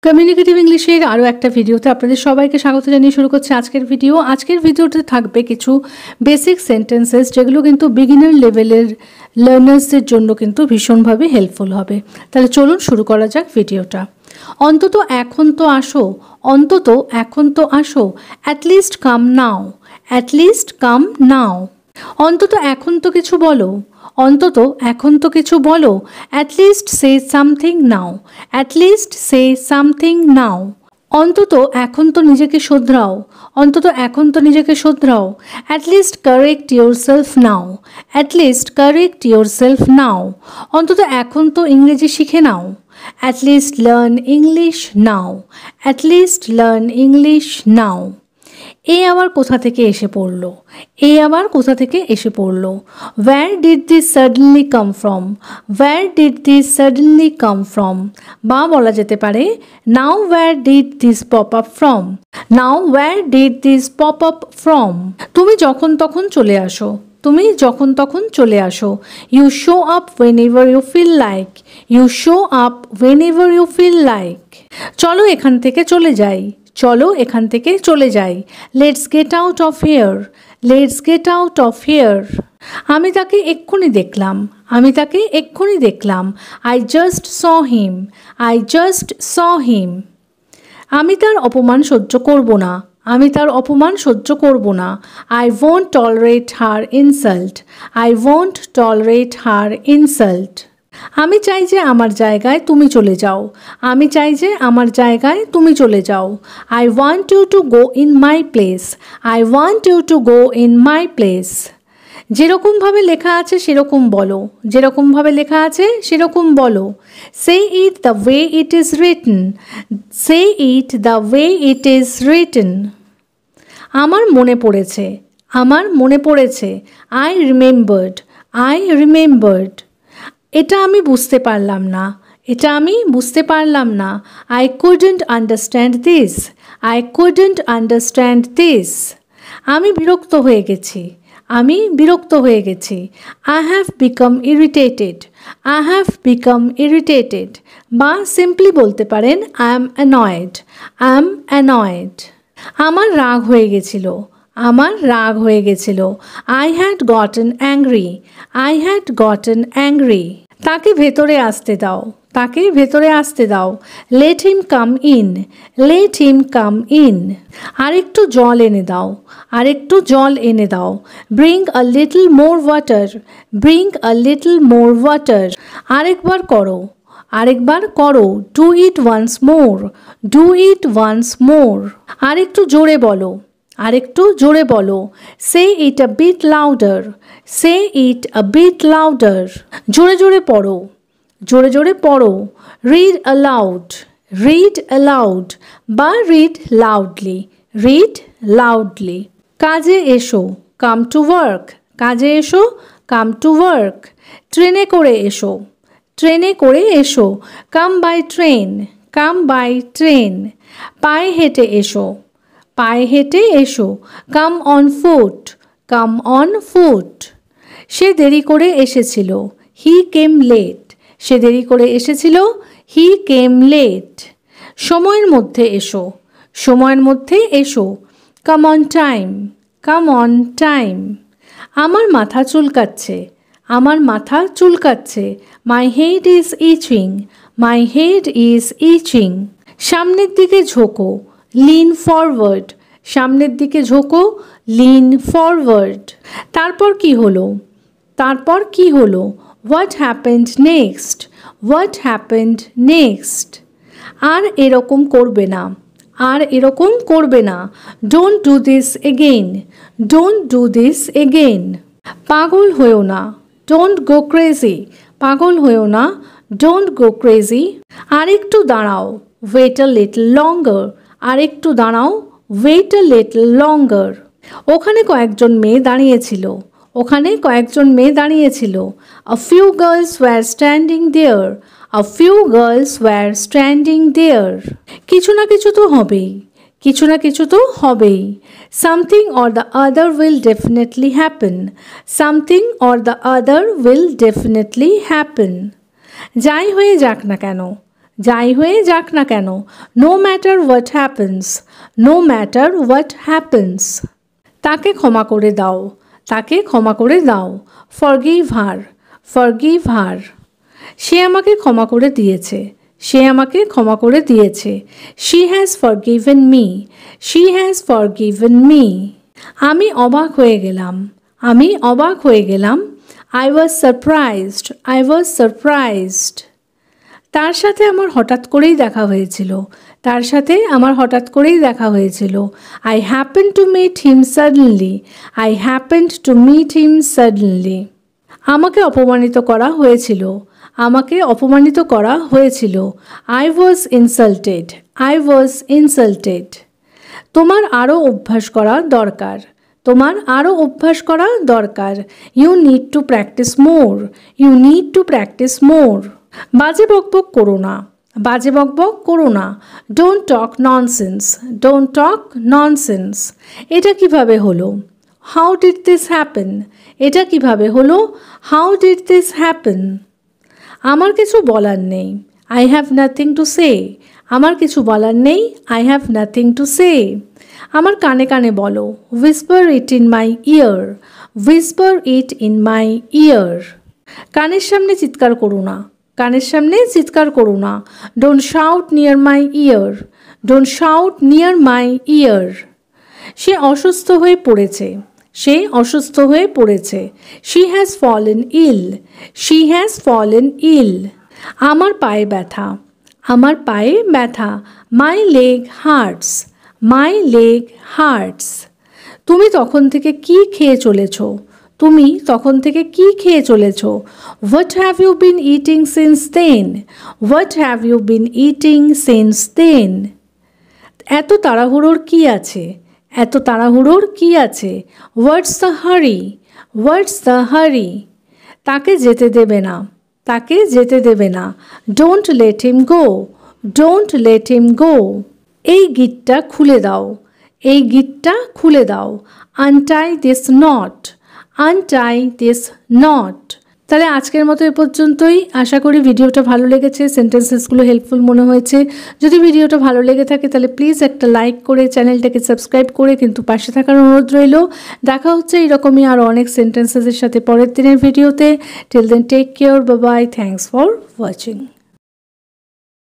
Communicative ইংলিশের আরও একটা ভিডিওতে আপনাদের সবাইকে স্বাগত জানিয়ে শুরু করছে আজকের ভিডিও। আজকের ভিডিওতে থাকবে কিছু বেসিক সেন্টেন্সেস যেগুলো কিন্তু বিগিনার লেভেলের লার্নার্সদের জন্য কিন্তু ভীষণভাবে হেল্পফুল হবে। তাহলে চলুন শুরু করা যাক ভিডিওটা। অন্তত এখন তো আসো, অন্তত এখন তো আসো, অ্যাটলিস্ট কাম নাও, অ্যাটলিস্ট কাম নাও। অন্তত এখন তো কিছু বলো, অন্তত এখন তো কিছু বলো, at least say something now, at least say something now. অন্তত এখন তো নিজেকে শোধরাও, অন্তত এখন তো নিজেকে শোধরাও, at least correct yourself now, at least correct yourself now. অন্তত এখন তো ইংরেজি শিখে নাও, at least learn English now, at least learn English now. এ আবার কোথা থেকে এসে পড়লো, এ আবার কোথা থেকে এসে পড়লো। Where did this suddenly come from? Where did this suddenly come from? বা বলা যেতে পারে Now where did this pop up from? Now where did this pop up from? তুমি যখন তখন চলে আসো, তুমি যখন তখন চলে আসো। You show up whenever you feel like, you show up whenever you feel like. চলো এখান থেকে চলে যাই, চলো এখান থেকে চলে যাই। Let's get out of here, let's get out of here. আমি তাকে এক্ষুনি দেখলাম, আমি তাকে এক্ষুনি দেখলাম। I just saw him, I just saw him. আমি তার অপমান সহ্য করব না, আমি তার অপমান সহ্য করব না। I won't tolerate her insult, I won't tolerate her insult. আমি চাই যে আমার জায়গায় তুমি চলে যাও, আমি চাই যে আমার জায়গায় তুমি চলে যাও। I want you to go in my place, I want you to go in my place. যেরকমভাবে লেখা আছে সেরকম বলো, যেরকমভাবে লেখা আছে সেরকম বলো। Say it the way it is written, say it the way it is written. আমার মনে পড়েছে, আমার মনে পড়েছে। I remembered, I remembered. এটা আমি বুঝতে পারলাম না, এটা আমি বুঝতে পারলাম না। I couldn't understand this, I couldn't understand this. আমি বিরক্ত হয়ে গেছি, আমি বিরক্ত হয়ে গেছি। I have become irritated, I have become irritated. বা সিম্পলি বলতে পারেন I am annoyed, I am annoyed. আমার রাগ হয়ে গেছিল, আমার রাগ হয়ে গেছিল। I had gotten angry, I had gotten angry. তাকে ভেতরে আসতে দাও, তাকে ভেতরে আসতে দাও। Let him come in, let him come in. আরেকটু জল এনে দাও, আরেকটু জল এনে দাও। Bring a little more water, bring a little more water. আরেকবার করো, আরেকবার করো। Do it once more, do it once more. আরেকটু জোরে বলো, আরেকটু জোরে বলো। Say it a bit louder, say it a bit louder. জোরে জোরে পড়ো, জোরে জোরে পড়ো। Read aloud, read aloud. বা রিড লাউডলি, রিড লাউডলি। কাজে এসো, কাম টু ওয়ার্ক, কাজে এসো, কাম টু ওয়ার্ক। ট্রেনে করে এসো, ট্রেনে করে এসো। Come by train, come by train. পায়ে হেঁটে এসো, পায়ে হেঁটে এসো। Come on foot, come on foot. সে দেরি করে এসেছিল, হি কেম লেট, সে দেরি করে এসেছিল, হি কেম লেট। সময়ের মধ্যে এসো, সময়ের মধ্যে এসো। Come on time, come on time. আমার মাথা চুলকাচ্ছে, আমার মাথা চুলকাচ্ছে। My head is itching, my head is itching. সামনের দিকে ঝোঁকো, লিন ফরওয়ার্ড, সামনের দিকে ঝোঁকো, লিন ফরওয়ার্ড। তারপর কি হলো, তারপর কি হলো। What happened next, what happened next. আর এরকম করবে না, আর এরকম করবে না। Don't do this again, don't do this again. পাগল হয়েও না, ডোন্ট গো ক্রেজি, পাগল হয়েও না, ডোন্ট গো ক্রেজি। আরেকটু দাঁড়াও, ওয়েট আ লিটল লঙ্গার, আরেকটু দাঁড়াও, ওয়েট আ লিটল লঙ্গার। ওখানে কয়েকজন মেয়ে দাঁড়িয়েছিল, ওখানে কয়েকজন মেয়ে দাঁড়িয়েছিল। A few girls were standing there, a few girls were standing there. কিছু না কিছু তো হবেই, কিছু না কিছু তো হবেই। Something or the other will definitely happen, something or the other will definitely happen. যাই হয়ে যাক না কেন, যাই হয়ে যাক না কেন, no matter what happens, no matter what happens. তাকে ক্ষমা করে দাও, তাকে ক্ষমা করে দাও, ফরগিভ হার, ফরগিভ হার। সে আমাকে ক্ষমা করে দিয়েছে, সে আমাকে ক্ষমা করে দিয়েছে। She has forgiven me, she has forgiven me. আমি অবাক হয়ে গেলাম, আমি অবাক হয়ে গেলাম। I was surprised, I was surprised. তার সাথে আমার হঠাৎ করেই দেখা হয়েছিল, তার সাথে আমার হঠাৎ করেই দেখা হয়েছিল। I happen to meet him suddenly, I happen to meet him suddenly. আমাকে অপমানিত করা হয়েছিল, আমাকে অপমানিত করা হয়েছিল। I was insulted, I was insulted. তোমার আরও অভ্যাস করা দরকার, তোমার আরও অভ্যাস করা দরকার। You need to practice more, you need to practice more. বাজে বকবক করো না, বাজে বকবক করো না। Don't talk nonsense, don't talk nonsense. এটা কিভাবে হলো? হাউ ডিড দিস হ্যাপেন, এটা কিভাবে হলো? How did this happen. আমার কিছু বলার নেই, I have nothing to say, আমার কিছু বলার নেই, I have nothing to say. আমার কানে কানে বলো, whisper it in my ear, whisper it in my ear. কানের সামনে চিৎকার করো না, কানের সামনে চিৎকার করো না। Don't shout near my ear, don't shout near my ear. সে অসুস্থ হয়ে পড়েছে, সে অসুস্থ হয়ে পড়েছে। She has fallen ill, she has fallen ill. আমার পায়ে ব্যথা, আমার পায়ে ব্যথা। My leg hurts, my leg hurts. তুমি তখন থেকে কি খেয়ে চলেছ, তুমি তখন থেকে কি খেয়ে চলেছ? What have you been eating since then, what have you been eating since then. এত তাড়াহুড়োর কি আছে, এত তাড়াহুড়োর কি আছে? হোয়াটস দ্য হারি, হোয়াটস দ্য হারি। তাকে যেতে দেবে না, তাকে যেতে দেবে না। Don't let him go, don't let him go. এই গিটটা খুলে দাও, এই গিটটা খুলে দাও। Untie this knot, untie this knot. তাহলে আজকের মতো এ পর্যন্তই। আশা করি ভিডিওটা ভালো লেগেছে, সেন্টেন্সেসগুলো হেল্পফুল মনে হয়েছে। যদি ভিডিওটা ভালো লেগে থাকে তাহলে প্লিজ একটা লাইক করে চ্যানেলটাকে সাবস্ক্রাইব করে কিন্তু পাশে থাকার অনুরোধ রইল। দেখা হচ্ছে এরকমই আরও অনেক সেন্টেন্সেসের সাথে পরের দিনের ভিডিওতে। Till then take care, bye bye, thanks for watching.